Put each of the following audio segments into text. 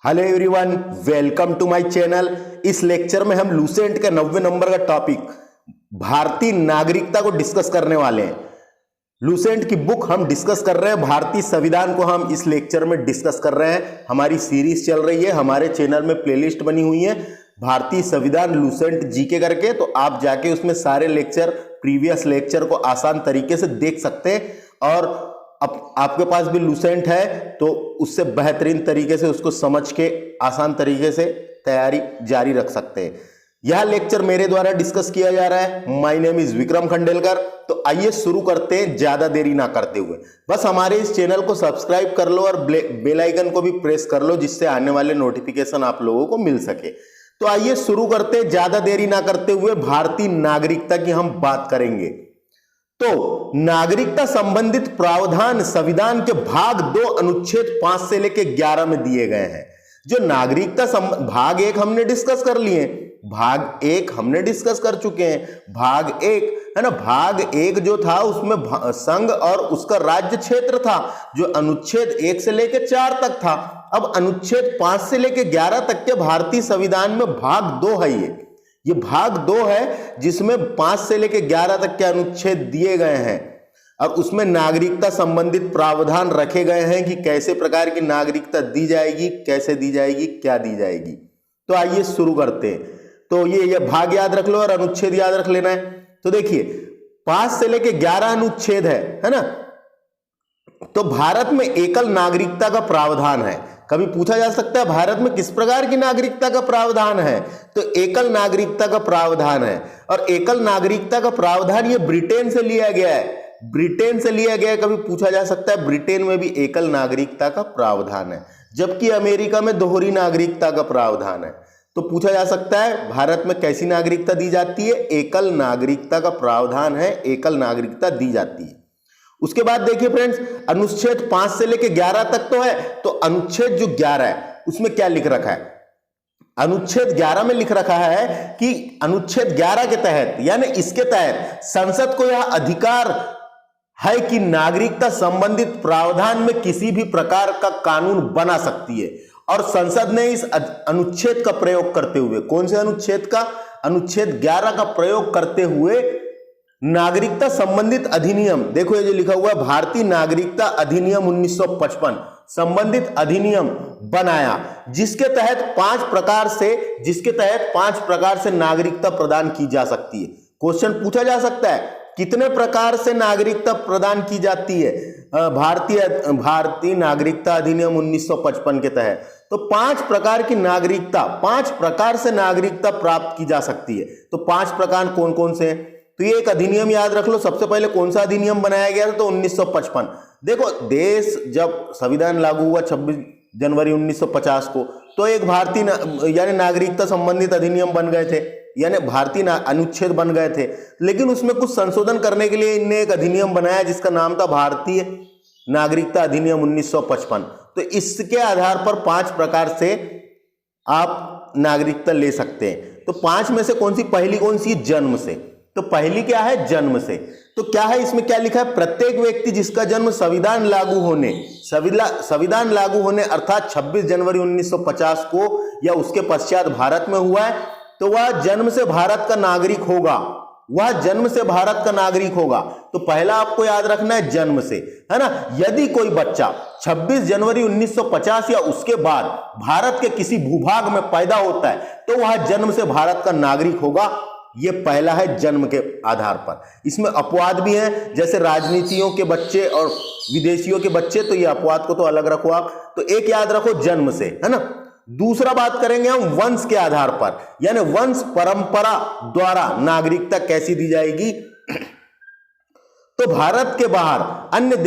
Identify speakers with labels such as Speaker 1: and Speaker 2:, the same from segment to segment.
Speaker 1: Hello everyone, welcome to my channel. इस lecture में हम लूसेंट के 90 नंबर का टॉपिक भारतीय नागरिकता को डिस्कस करने वाले हैं। लूसेंट की बुक हम डिस्कस कर रहे हैं, भारतीय संविधान को हम इस लेक्चर में डिस्कस कर रहे हैं। हमारी सीरीज चल रही है, हमारे चैनल में प्लेलिस्ट बनी हुई है भारतीय संविधान लूसेंट जीके करके, तो आप जाके उसमें सारे लेक्चर, प्रीवियस लेक्चर को आसान तरीके से देख सकते हैं। और अब आपके पास भी लूसेंट है तो उससे बेहतरीन तरीके से उसको समझ के आसान तरीके से तैयारी जारी रख सकते हैं। यह लेक्चर मेरे द्वारा डिस्कस किया जा रहा है। My name is Vikram Khandelkar. तो आइए शुरू करते हैं ज्यादा देरी ना करते हुए। बस हमारे इस चैनल को सब्सक्राइब कर लो और बेल आइकन को भी प्रेस कर लो, जिससे आने वाले नोटिफिकेशन आप लोगों को मिल सके। तो आइए शुरू करते हैं ज्यादा देरी ना करते हुए। भारतीय नागरिकता की हम बात करेंगे। तो नागरिकता संबंधित प्रावधान संविधान के भाग 2 अनुच्छेद 5 से लेकर 11 में दिए गए हैं। जो नागरिकता भाग 1 हमने डिस्कस कर लिए, भाग 1 हमने डिस्कस कर चुके हैं। भाग 1 है ना, भाग 1 जो था उसमें संघ और उसका राज्य क्षेत्र था, जो अनुच्छेद 1 से लेकर 4 तक था। अब अनुच्छेद 5 से लेकर 11 तक के भारतीय संविधान में भाग 2 है। ये भाग 2 है जिसमें 5 से लेकर 11 तक के अनुच्छेद दिए गए हैं और उसमें नागरिकता संबंधित प्रावधान रखे गए हैं कि कैसे प्रकार की नागरिकता दी जाएगी, कैसे दी जाएगी, क्या दी जाएगी। तो आइए शुरू करते हैं। तो ये भाग याद रख लो और अनुच्छेद याद रख लेना है। तो देखिए 5 से लेकर 11 अनुच्छेद है ना। तो भारत में एकल नागरिकता का प्रावधान है। कभी पूछा जा सकता है भारत में किस प्रकार की नागरिकता का प्रावधान है, तो एकल नागरिकता का प्रावधान है। और एकल नागरिकता का प्रावधान ये ब्रिटेन से लिया गया है, ब्रिटेन से लिया गया है। कभी पूछा जा सकता है ब्रिटेन में भी एकल नागरिकता का प्रावधान है, जबकि अमेरिका में दोहरी नागरिकता का प्रावधान है। तो पूछा जा सकता है भारत में कैसी नागरिकता दी जाती है, एकल नागरिकता का प्रावधान है, एकल नागरिकता दी जाती है। उसके बाद देखिए फ्रेंड्स, अनुच्छेद 5 से लेकर 11 तक तो है। तो अनुच्छेद जो 11 है उसमें क्या लिख रखा है? अनुच्छेद 11 में लिख रखा है कि अनुच्छेद 11 के तहत, यानी इसके तहत संसद को यह अधिकार है कि नागरिकता संबंधित प्रावधान में किसी भी प्रकार का कानून बना सकती है। और संसद ने इस अनुच्छेद का प्रयोग करते हुए, कौन से अनुच्छेद का? अनुच्छेद 11 का प्रयोग करते हुए नागरिकता संबंधित अधिनियम, देखो ये जो लिखा हुआ है भारतीय नागरिकता अधिनियम 1955 संबंधित अधिनियम बनाया, जिसके तहत 5 प्रकार से नागरिकता प्रदान की जा सकती है। क्वेश्चन पूछा जा सकता है कितने प्रकार से नागरिकता प्रदान की जाती है भारतीय नागरिकता अधिनियम 1955 के तहत? तो 5 प्रकार की नागरिकता, 5 प्रकार से नागरिकता प्राप्त की जा सकती है। तो 5 प्रकार कौन कौन से हैं? तो ये एक अधिनियम याद रख लो। सबसे पहले कौन सा अधिनियम बनाया गया था? तो 1955। देखो देश जब संविधान लागू हुआ 26 जनवरी 1950 को, तो एक भारतीय यानी नागरिकता संबंधित अधिनियम बन गए थे, यानी भारतीय अनुच्छेद बन गए थे। लेकिन उसमें कुछ संशोधन करने के लिए इनने एक अधिनियम बनाया जिसका नाम था भारतीय नागरिकता अधिनियम 1955। तो इसके आधार पर 5 प्रकार से आप नागरिकता ले सकते हैं। तो 5 में से कौन सी पहली कौन सी? जन्म से। तो पहली क्या है? जन्म से। तो क्या है इसमें, क्या लिखा है? प्रत्येक व्यक्ति जिसका जन्म संविधान लागू होने अर्थात 26 जनवरी 1950 को या उसके पश्चात भारत में हुआ है, तो वह जन्म से भारत का नागरिक होगा। वह जन्म से भारत का नागरिक होगा। तो पहला आपको याद रखना है जन्म से, है ना। यदि कोई बच्चा 26 जनवरी 1950 या उसके बाद भारत के किसी भूभाग में पैदा होता है, तो वह जन्म से भारत का नागरिक होगा। ये पहला है जन्म के आधार पर। इसमें अपवाद भी हैं, जैसे राजनीतियों के बच्चे और विदेशियों के बच्चे, तो ये अपवाद को तो अलग रखो आप। तो एक याद रखो जन्म से, है ना। दूसरा बात करेंगे हम वंश के आधार पर, यानी वंश परंपरा द्वारा नागरिकता कैसी दी जाएगी। तो भारत के बाहर अन्य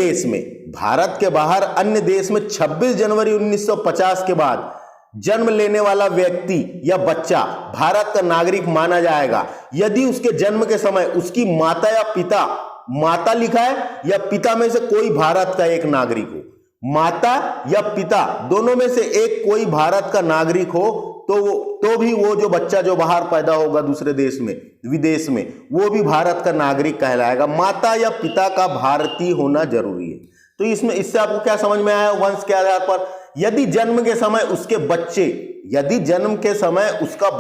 Speaker 1: देश में 26 जनवरी 1950 के बाद जन्म लेने वाला व्यक्ति या बच्चा भारत का नागरिक माना जाएगा यदि उसके जन्म के समय उसकी माता या पिता, माता लिखा है या पिता में से कोई भारत का एक नागरिक हो। माता या पिता दोनों में से एक कोई भारत का नागरिक हो, तो भी वो जो बच्चा जो बाहर पैदा होगा दूसरे देश में, विदेश में, वो भी भारत का नागरिक कहलाएगा। माता या पिता का भारतीय होना जरूरी है। तो इससे आपको क्या समझ में आया? वंश के आधार पर, यदि जन्म के समय उसके बच्चे, यदि जन्म के समय उसका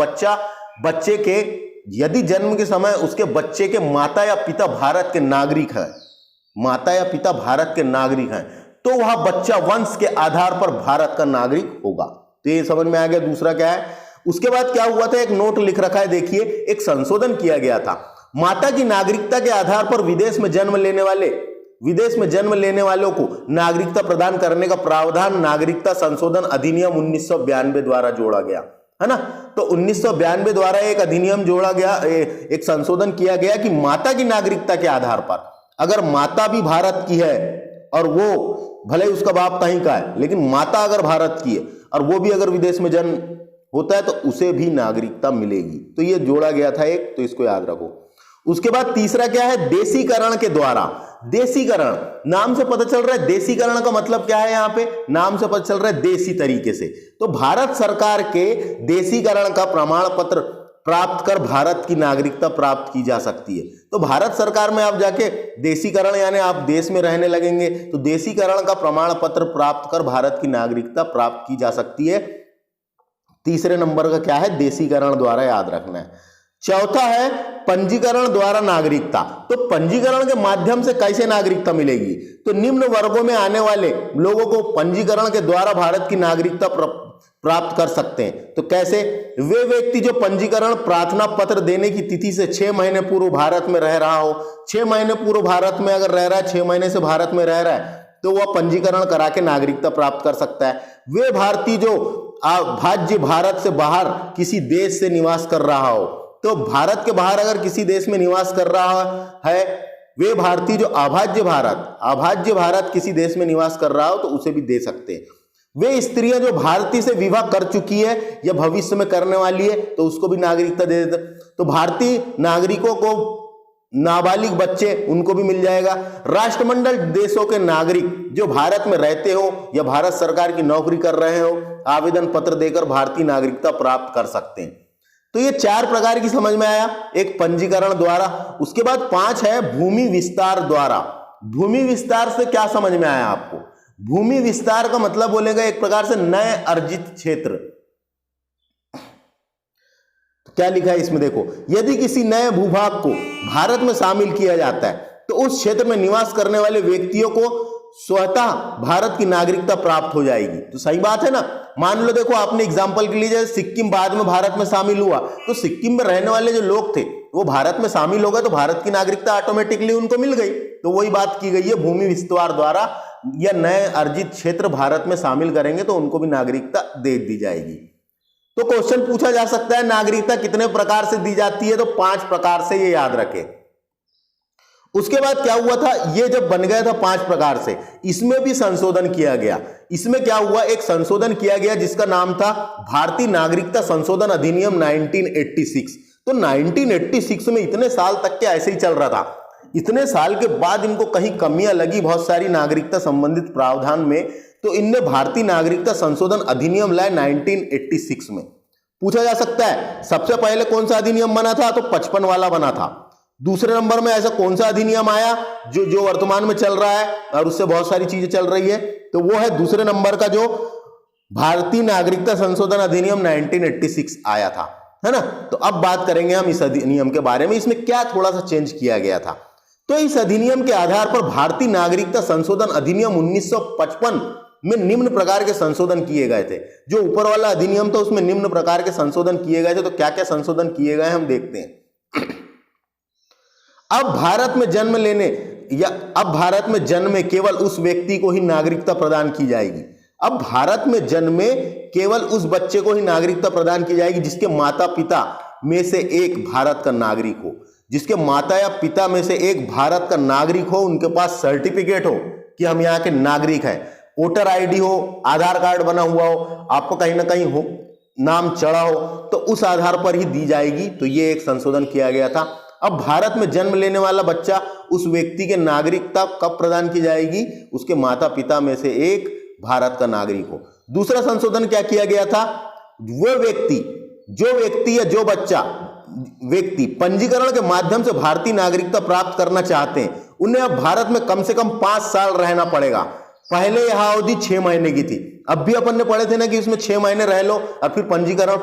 Speaker 1: बच्चे के यदि जन्म के समय उसके बच्चे के माता या पिता भारत के नागरिक है, माता या पिता भारत के नागरिक हैं, तो वह बच्चा वंश के आधार पर भारत का नागरिक होगा। तो ये समझ में आ गया। दूसरा क्या है, उसके बाद क्या हुआ था, एक नोट लिख रखा है, देखिए एक संशोधन किया गया था। माता की नागरिकता के आधार पर विदेश में जन्म लेने वालों को नागरिकता प्रदान करने का प्रावधान नागरिकता संशोधन अधिनियम 1992 द्वारा जोड़ा गया, है ना। तो 1992 द्वारा एक अधिनियम जोड़ा गया, एक संशोधन किया गया कि माता की नागरिकता के आधार पर अगर माता भी भारत की है और वो भले उसका बाप कहीं का है, लेकिन माता अगर भारत की है और वो भी अगर विदेश में जन्म होता है तो उसे भी नागरिकता मिलेगी। तो ये जोड़ा गया था एक, तो इसको याद रखो। उसके बाद तीसरा क्या है, देशीकरण के द्वारा। देशीकरण, नाम से पता चल रहा है देशीकरण का मतलब क्या है, यहां पे नाम से पता चल रहा है देशी तरीके से। तो भारत सरकार के देशीकरण का प्रमाण पत्र प्राप्त कर भारत की नागरिकता प्राप्त की जा सकती है। तो भारत सरकार में आप जाके देशीकरण यानी आप देश में रहने लगेंगे तो देशीकरण का प्रमाण पत्र प्राप्त कर भारत की नागरिकता प्राप्त की जा सकती है। तीसरे नंबर का क्या है, देशीकरण द्वारा, याद रखना है। चौथा है पंजीकरण द्वारा नागरिकता। तो पंजीकरण के माध्यम से कैसे नागरिकता मिलेगी, तो निम्न वर्गों में आने वाले लोगों को पंजीकरण के द्वारा भारत की नागरिकता प्राप्त कर सकते हैं। तो कैसे, वे व्यक्ति जो पंजीकरण प्रार्थना पत्र देने की तिथि से 6 महीने पूर्व भारत में रह रहा हो, 6 महीने पूर्व भारत में अगर रह रहा है, 6 महीने से भारत में रह रहा है, तो वह पंजीकरण करा के नागरिकता प्राप्त कर सकता है। वे भारतीय जो अभाज्य भारत से बाहर किसी देश से निवास कर रहा हो, तो भारत के बाहर अगर किसी देश में निवास कर रहा है, वे भारतीय जो अभाज्य भारत किसी देश में निवास कर रहा हो तो उसे भी दे सकते हैं। वे स्त्रियां जो भारतीय से विवाह कर चुकी है या भविष्य में करने वाली है तो उसको भी नागरिकता दे देते। तो भारतीय नागरिकों को नाबालिग बच्चे उनको भी मिल जाएगा। राष्ट्रमंडल देशों के नागरिक जो भारत में रहते हो या भारत सरकार की नौकरी कर रहे हो, आवेदन पत्र देकर भारतीय नागरिकता प्राप्त कर सकते हैं। तो ये 4 प्रकार की समझ में आया, एक पंजीकरण द्वारा। उसके बाद 5 है भूमि विस्तार द्वारा। भूमि विस्तार से क्या समझ में आया आपको, भूमि विस्तार का मतलब बोलेगा एक प्रकार से नए अर्जित क्षेत्र। तो क्या लिखा है इसमें देखो, यदि किसी नए भूभाग को भारत में शामिल किया जाता है तो उस क्षेत्र में निवास करने वाले व्यक्तियों को स्वतः भारत की नागरिकता प्राप्त हो जाएगी। तो सही बात है ना। मान लो देखो, आपने एग्जांपल के लिए जैसे सिक्किम बाद में भारत में शामिल हुआ, तो सिक्किम में रहने वाले जो लोग थे वो भारत में शामिल हो गए तो भारत की नागरिकता ऑटोमेटिकली उनको मिल गई। तो वही बात की गई है, भूमि विस्तार द्वारा या नए अर्जित क्षेत्र भारत में शामिल करेंगे तो उनको भी नागरिकता दे दी जाएगी। तो क्वेश्चन पूछा जा सकता है नागरिकता कितने प्रकार से दी जाती है, तो 5 प्रकार से, ये याद रखें। उसके बाद क्या हुआ था, ये जब बन गया था 5 प्रकार से, इसमें भी संशोधन किया गया। इसमें क्या हुआ, एक संशोधन किया गया जिसका नाम था भारतीय नागरिकता संशोधन अधिनियम 1986। तो 1986 में इतने साल तक के ऐसे ही चल रहा था। इतने साल के बाद इनको कहीं कमियां लगी बहुत सारी नागरिकता संबंधित प्रावधान में, तो इनने भारतीय नागरिकता संशोधन अधिनियम लाए 1986 में। पूछा जा सकता है सबसे पहले कौन सा अधिनियम बना था, तो 55 वाला बना था। दूसरे नंबर में ऐसा कौन सा अधिनियम आया जो वर्तमान में चल रहा है और उससे बहुत सारी चीजें चल रही है, तो वो है दूसरे नंबर का जो भारतीय नागरिकता संशोधन अधिनियम 1986 आया था, है ना। तो अब बात करेंगे हम इस अधिनियम के बारे में, इसमें क्या थोड़ा सा चेंज किया गया था। तो इस अधिनियम के आधार पर भारतीय नागरिकता संशोधन अधिनियम 1955 में निम्न प्रकार के संशोधन किए गए थे। जो ऊपर वाला अधिनियम था उसमें निम्न प्रकार के संशोधन किए गए थे। तो क्या क्या संशोधन किए गए हम देखते हैं। अब भारत में जन्मे केवल उस व्यक्ति को ही नागरिकता प्रदान की जाएगी। अब भारत में जन्मे केवल उस बच्चे को ही नागरिकता प्रदान की जाएगी जिसके माता पिता में से एक भारत का नागरिक हो। जिसके माता या पिता में से एक भारत का नागरिक हो, उनके पास सर्टिफिकेट हो कि हम यहाँ के नागरिक हैं, वोटर आईडी हो, आधार कार्ड बना हुआ हो, आपको कहीं ना कहीं हो नाम चढ़ा हो, तो उस आधार पर ही दी जाएगी। तो ये एक संशोधन किया गया था। अब भारत में जन्म लेने वाला बच्चा उस व्यक्ति के नागरिकता कब प्रदान की जाएगी, उसके माता पिता में से एक भारत का नागरिक हो। दूसरा संशोधन क्या किया गया था, वो व्यक्ति या जो बच्चा व्यक्ति पंजीकरण के माध्यम से भारतीय नागरिकता प्राप्त करना चाहते हैं, उन्हें अब भारत में कम से कम 5 साल रहना पड़ेगा। पहले यह अवधि 6 महीने की थी। अब भी अपन ने पढ़े थे ना कि इसमें 6 महीने रह लो और फिर पंजीकरण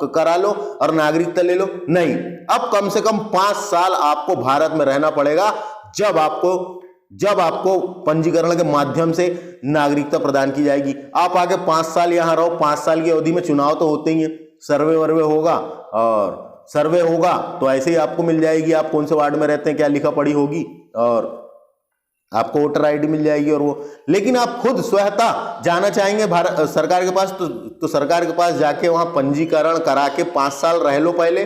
Speaker 1: करा लो और नागरिकता ले लो। नहीं, अब कम से कम 5 साल आपको भारत में रहना पड़ेगा जब आपको पंजीकरण के माध्यम से नागरिकता प्रदान की जाएगी। आप आगे 5 साल यहां रहो, 5 साल की अवधि में चुनाव तो होते ही है, सर्वे वर्वे होगा और सर्वे होगा तो ऐसे ही आपको मिल जाएगी आप कौन से वार्ड में रहते हैं, क्या लिखा पढ़ी होगी और आपको वोटर आईडी मिल जाएगी और वो। लेकिन आप खुद स्वतः जाना चाहेंगे भारत सरकार के पास तो सरकार के पास जाके वहां पंजीकरण करा के 5 साल रह लो। पहले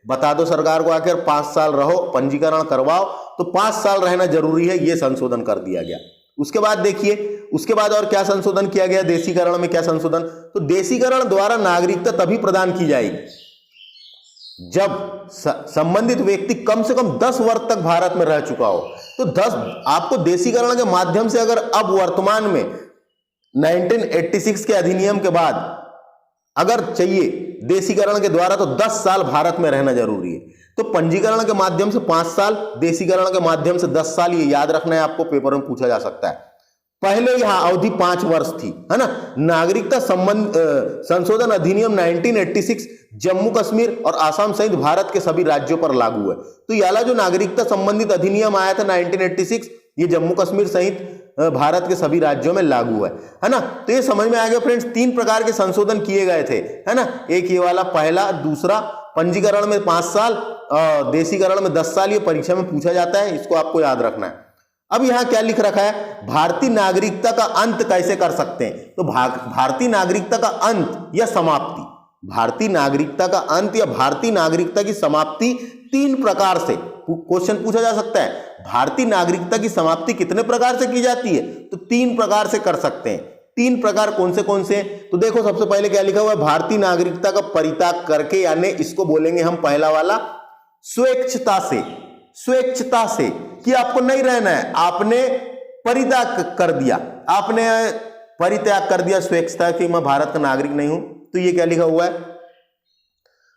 Speaker 1: बता दो सरकार को आकर 5 साल रहो, पंजीकरण करवाओ, तो 5 साल रहना जरूरी है। ये संशोधन कर दिया गया। उसके बाद देखिए, उसके बाद और क्या संशोधन किया गया देशीकरण में। क्या संशोधन, तो देशीकरण द्वारा नागरिकता तभी प्रदान की जाएगी जब संबंधित व्यक्ति कम से कम 10 वर्ष तक भारत में रह चुका हो। तो 10 आपको देशीकरण के माध्यम से अगर अब वर्तमान में 1986 के अधिनियम के बाद अगर चाहिए देशीकरण के द्वारा तो 10 साल भारत में रहना जरूरी है। तो पंजीकरण के माध्यम से 5 साल, देशीकरण के माध्यम से 10 साल, ये याद रखना है आपको, पेपर में पूछा जा सकता है। पहले यहां अवधि 5 वर्ष थी, है ना। नागरिकता संशोधन अधिनियम 1986 जम्मू कश्मीर और आसाम सहित भारत के सभी राज्यों पर लागू है। तो ये वाला जो नागरिकता संबंधित अधिनियम आया था 1986, ये जम्मू कश्मीर सहित भारत के सभी राज्यों में लागू है ना। तो ये समझ में आ गया फ्रेंड्स, 3 प्रकार के संशोधन किए गए थे, है ना। एक ये वाला पहला, दूसरा पंजीकरण में 5 साल, देशीकरण में 10 साल। ये परीक्षा में पूछा जाता है, इसको आपको याद रखना है। अब यहां क्या लिख रखा है, भारतीय नागरिकता का अंत कैसे कर सकते हैं। तो भारतीय नागरिकता का अंत या समाप्ति, भारतीय नागरिकता का अंत या भारतीय नागरिकता की समाप्ति 3 प्रकार से क्वेश्चन पूछा जा सकता है। भारतीय नागरिकता की समाप्ति कितने प्रकार से की जाती है, तो 3 प्रकार से कर सकते हैं। 3 प्रकार कौन से, तो देखो सबसे पहले क्या लिखा हुआ है, भारतीय नागरिकता का परित्याग करके, यानी इसको बोलेंगे हम पहला वाला स्वेच्छता से कि आपको नहीं रहना है, आपने परित्याग कर दिया, आपने परित्याग कर दिया स्वेच्छता कि मैं भारत का नागरिक नहीं हूं। तो ये क्या लिखा हुआ है,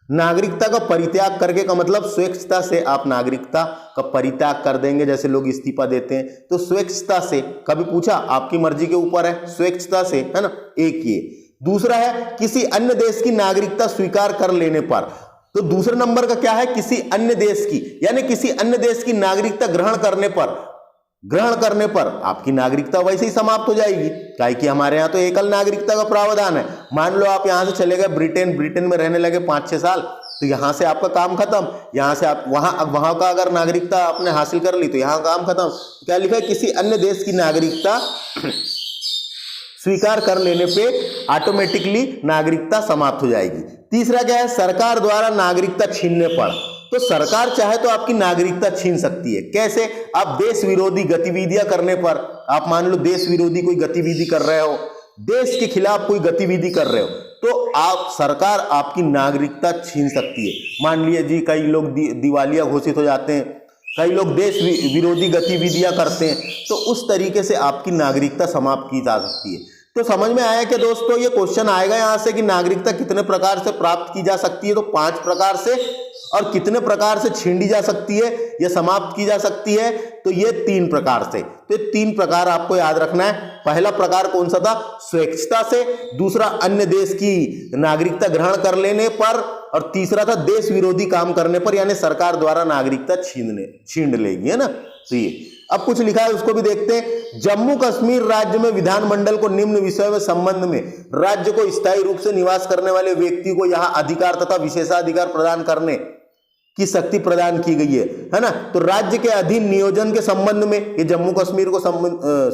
Speaker 1: नागरिकता का परित्याग करके का मतलब स्वेच्छता से आप नागरिकता का परित्याग कर देंगे। जैसे लोग इस्तीफा देते हैं तो स्वेच्छता से, कभी पूछा आपकी मर्जी के ऊपर है, स्वेच्छता से, है ना। एक ये। दूसरा है किसी अन्य देश की नागरिकता स्वीकार कर लेने पर। तो दूसरे नंबर का क्या है, किसी अन्य देश की, यानी किसी अन्य देश की नागरिकता ग्रहण करने पर आपकी नागरिकता वैसे ही समाप्त हो जाएगी। क्या कि हमारे यहाँ तो एकल नागरिकता का प्रावधान है। मान लो आप यहां से चले गए ब्रिटेन में रहने लगे 5-6 साल, तो यहां से आपका काम खत्म। यहां से आप वहां का अगर नागरिकता आपने हासिल कर ली तो यहां काम खत्म। क्या लिखा है, किसी अन्य देश की नागरिकता स्वीकार कर लेने पे ऑटोमेटिकली नागरिकता समाप्त हो जाएगी। तीसरा क्या है, सरकार द्वारा नागरिकता छीनने पर। तो सरकार चाहे तो आपकी नागरिकता छीन सकती है। कैसे, आप देश विरोधी गतिविधियां करने पर, आप मान लो देश विरोधी कोई गतिविधि कर रहे हो, देश के खिलाफ कोई गतिविधि कर रहे हो, तो आप सरकार आपकी नागरिकता छीन सकती है। मान लिया जी कई लोग दिवालिया घोषित हो जाते हैं, कई लोग देश विरोधी गतिविधियां करते हैं, तो उस तरीके से आपकी नागरिकता समाप्त की जा सकती है। तो समझ में आया कि दोस्तों ये क्वेश्चन आएगा यहां से कि नागरिकता कितने प्रकार से प्राप्त की जा सकती है। तो 5 प्रकार से, और कितने प्रकार से छीनी जा सकती है या समाप्त की जा सकती है, तो ये 3 प्रकार से। तो ये 3 प्रकार आपको याद रखना है। पहला प्रकार कौन सा था, स्वेच्छता से। दूसरा अन्य देश की नागरिकता ग्रहण कर लेने पर, और तीसरा था देश विरोधी काम करने पर, यानी सरकार द्वारा नागरिकता छीन लेगी, है ना। तो ये अब कुछ लिखा है उसको भी देखते हैं। जम्मू कश्मीर राज्य में विधानमंडल को निम्न विषय में संबंध में राज्य को स्थायी रूप से निवास करने वाले व्यक्ति को यहां अधिकार तथा विशेषाधिकार प्रदान करने की शक्ति प्रदान की गई है ना। तो राज्य के अधीन नियोजन के संबंध में ये जम्मू कश्मीर को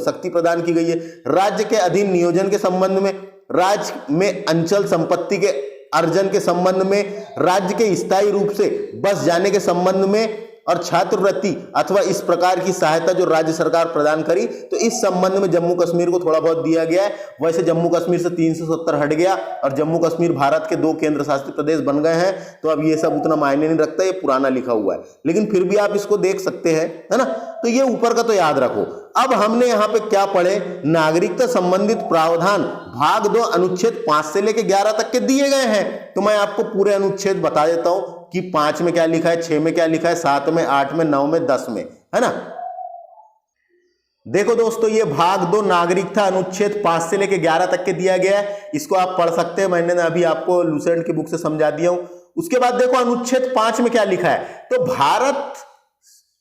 Speaker 1: शक्ति प्रदान की गई है। राज्य के अधीन नियोजन के संबंध में, राज्य में अंचल संपत्ति के अर्जन के संबंध में, राज्य के स्थायी रूप से बस जाने के संबंध में, और छात्रवृत्ति अथवा इस प्रकार की सहायता जो राज्य सरकार प्रदान करी, तो इस संबंध में जम्मू कश्मीर को थोड़ा बहुत दिया गया है। वैसे जम्मू कश्मीर से 370 हट गया और जम्मू कश्मीर भारत के 2 केंद्र शासित प्रदेश बन गए हैं। तो अब ये सब उतना मायने नहीं रखता, ये पुराना लिखा हुआ है, लेकिन फिर भी आप इसको देख सकते हैं, है ना। तो ये ऊपर का तो याद रखो। अब हमने यहाँ पे क्या पढ़े, नागरिकता संबंधित प्रावधान भाग 2 अनुच्छेद 5 से लेकर 11 तक के दिए गए हैं। तो मैं आपको पूरे अनुच्छेद बता देता हूं कि 5 में क्या लिखा है, 6 में क्या लिखा है, 7 में, 8 में, 9 में, 10 में, है ना। देखो दोस्तों, ये भाग 2 नागरिकता अनुच्छेद 5 से लेके 11 तक के दिया गया है। इसको आप पढ़ सकते हैं, मैंने अभी आपको लूसेंट की बुक से समझा दिया हूं। उसके बाद देखो अनुच्छेद 5 में क्या लिखा है, तो भारत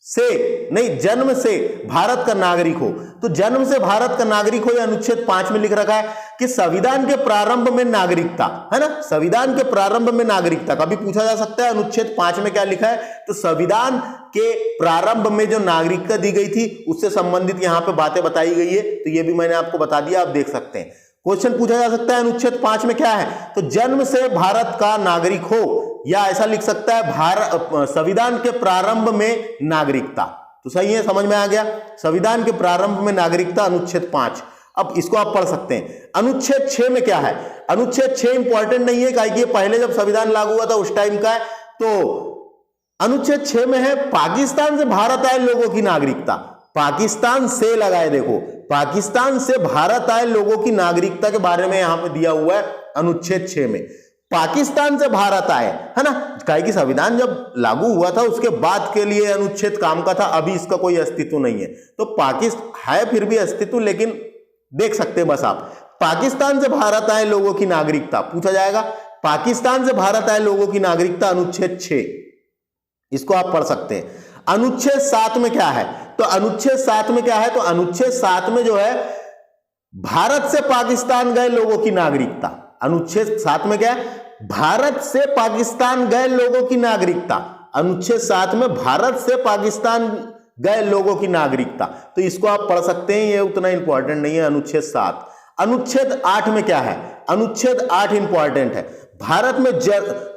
Speaker 1: से नहीं, जन्म से भारत का नागरिक हो, तो जन्म से भारत का नागरिक हो, यह अनुच्छेद 5 में लिख रखा है कि संविधान के प्रारंभ में नागरिकता, है ना, संविधान के प्रारंभ में नागरिकता। कभी पूछा जा सकता है अनुच्छेद 5 में क्या लिखा है, तो संविधान के प्रारंभ में जो नागरिकता दी गई थी उससे संबंधित यहां पे बातें बताई गई है। तो ये भी मैंने आपको बता दिया, आप देख सकते हैं। क्वेश्चन पूछा जा सकता है अनुच्छेद 5 में क्या है, तो जन्म से भारत का नागरिक हो, या ऐसा लिख सकता है भारत संविधान के प्रारंभ में नागरिकता। तो सही है, समझ में आ गया, संविधान के प्रारंभ में नागरिकता, अनुच्छेद 5। अब इसको आप पढ़ सकते हैं। अनुच्छेद 6 में क्या है, अनुच्छेद 6 इंपॉर्टेंट नहीं है, क्योंकि ये पहले जब संविधान लागू हुआ था उस टाइम का है। तो अनुच्छेद 6 में है पाकिस्तान से भारत आए लोगों की नागरिकता। पाकिस्तान से लगाए, देखो पाकिस्तान से भारत आए लोगों की नागरिकता के बारे में यहां पे दिया हुआ है अनुच्छेद 6 में। पाकिस्तान से भारत आए, है ना, कि संविधान जब लागू हुआ था उसके बाद के लिए अनुच्छेद काम का था, अभी इसका कोई अस्तित्व नहीं है। तो पाकिस्तान है फिर भी अस्तित्व, लेकिन देख सकते हैं बस आप, पाकिस्तान से भारत आए लोगों की नागरिकता पूछा जाएगा। पाकिस्तान से भारत आए लोगों की नागरिकता, अनुच्छेद 6, इसको आप पढ़ सकते हैं। अनुच्छेद 7 में क्या है, तो अनुच्छेद 7 में क्या है, तो अनुच्छेद 7 में जो है भारत से पाकिस्तान गए लोगों की नागरिकता। अनुच्छेद 7 में क्या है, भारत से पाकिस्तान गए लोगों की नागरिकता। अनुच्छेद 7 में भारत से पाकिस्तान गए लोगों की नागरिकता, तो इसको आप पढ़ सकते हैं, ये उतना इंपॉर्टेंट नहीं है। अनुच्छेद 7। अनुच्छेद 8 में क्या है, अनुच्छेद 8 इंपॉर्टेंट है। भारत में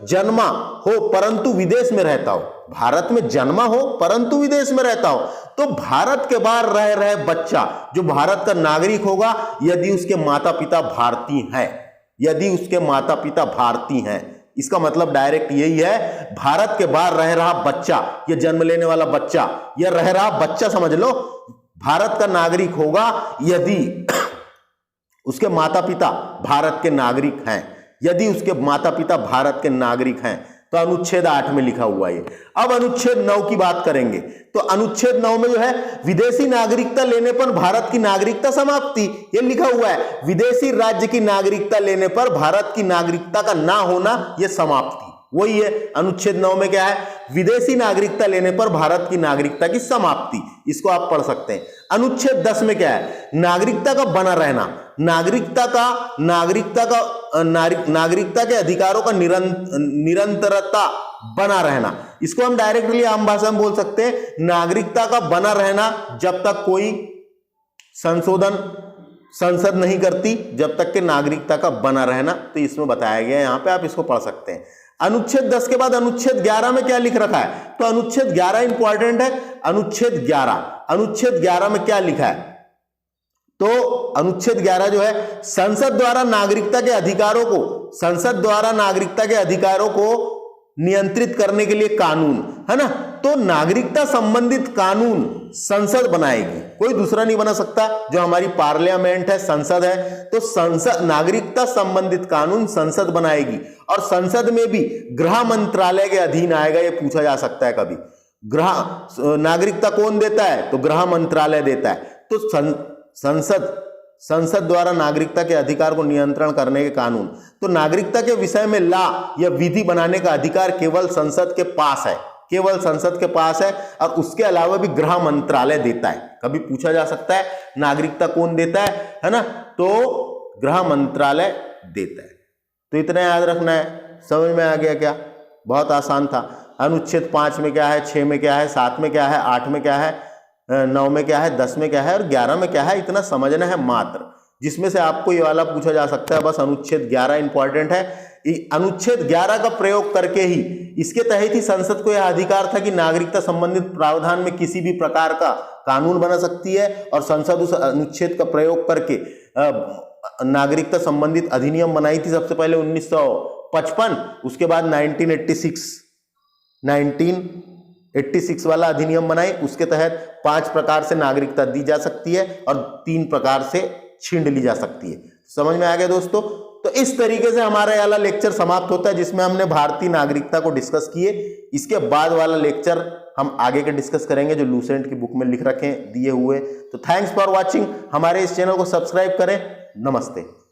Speaker 1: जन्मा हो परंतु विदेश में रहता हो, भारत में जन्मा हो परंतु विदेश में रहता हो, तो भारत के बाहर रह रहे बच्चा जो भारत का नागरिक होगा, यदि उसके माता पिता भारतीय हैं, यदि उसके माता पिता भारतीय हैं, इसका मतलब डायरेक्ट यही है, भारत के बाहर रह रहा बच्चा, ये जन्म लेने वाला बच्चा, यह रह रहा बच्चा समझ लो, भारत का नागरिक होगा यदि उसके माता पिता भारत के नागरिक हैं, यदि उसके माता पिता भारत के नागरिक हैं। तो अनुच्छेद 8 में लिखा हुआ है। अब अनुच्छेद 9 की बात करेंगे, तो अनुच्छेद 9 में जो है विदेशी नागरिकता लेने पर भारत की नागरिकता समाप्ति, ये लिखा हुआ है, विदेशी राज्य की नागरिकता लेने पर भारत की नागरिकता का ना होना, यह समाप्ति, वही है। अनुच्छेद 9 में क्या है, विदेशी नागरिकता लेने पर भारत की नागरिकता की समाप्ति, इसको आप पढ़ सकते हैं। अनुच्छेद 10 में क्या है, नागरिकता का बना रहना, नागरिकता के अधिकारों का निरंतरता बना रहना, इसको हम डायरेक्टली आम भाषा में बोल सकते हैं, नागरिकता का बना रहना जब तक कोई संशोधन संसद नहीं करती, जब तक के नागरिकता का बना रहना, तो इसमें बताया गया है, यहां पे आप इसको पढ़ सकते हैं। अनुच्छेद 10 के बाद अनुच्छेद 11 में क्या लिख रखा है, तो अनुच्छेद 11 इंपॉर्टेंट है। अनुच्छेद 11 में क्या लिखा है, तो अनुच्छेद 11 जो है संसद द्वारा नागरिकता के अधिकारों को, संसद द्वारा नागरिकता के अधिकारों को नियंत्रित करने के लिए कानून, है ना, तो नागरिकता संबंधित कानून संसद बनाएगी, कोई दूसरा नहीं बना सकता। जो हमारी पार्लियामेंट है, संसद है, तो संसद नागरिकता संबंधित कानून संसद बनाएगी, और संसद में भी गृह मंत्रालय के अधीन आएगा, ये पूछा जा सकता है कभी। नागरिकता कौन देता है, तो गृह मंत्रालय देता है। तो संसद द्वारा नागरिकता के अधिकार को नियंत्रण करने के कानून, तो नागरिकता के विषय में ला या विधि बनाने का अधिकार केवल संसद के पास है, केवल संसद के पास है, और उसके अलावा भी गृह मंत्रालय देता है। कभी पूछा जा सकता है नागरिकता कौन देता है ना, तो गृह मंत्रालय देता है। तो इतना याद रखना है। समझ में आ गया क्या, बहुत आसान था। अनुच्छेद 5 में क्या है, 6 में क्या है, 7 में क्या है, 8 में क्या है, 9 में क्या है, 10 में क्या है और 11 में क्या है, इतना समझना है मात्र। जिसमें से आपको ये वाला पूछा जा सकता है, बस अनुच्छेद 11 इंपॉर्टेंट है। अनुच्छेद 11 का प्रयोग करके ही, इसके तहत ही संसद को यह अधिकार था कि नागरिकता संबंधित प्रावधान में किसी भी प्रकार का कानून बना सकती है, और संसद उस अनुच्छेद का प्रयोग करके नागरिकता संबंधित अधिनियम बनाई थी। सबसे पहले 1955, उसके बाद 1986 वाला अधिनियम बनाई। उसके तहत 5 प्रकार से नागरिकता दी जा सकती है और 3 प्रकार से छीन ली जा सकती है। समझ में आ गया दोस्तों। तो इस तरीके से हमारा ये वाला लेक्चर समाप्त होता है, जिसमें हमने भारतीय नागरिकता को डिस्कस किए। इसके बाद वाला लेक्चर हम आगे के डिस्कस करेंगे जो लूसेंट की बुक में लिख रखे दिए हुए। तो थैंक्स फॉर वॉचिंग, हमारे इस चैनल को सब्सक्राइब करें। नमस्ते।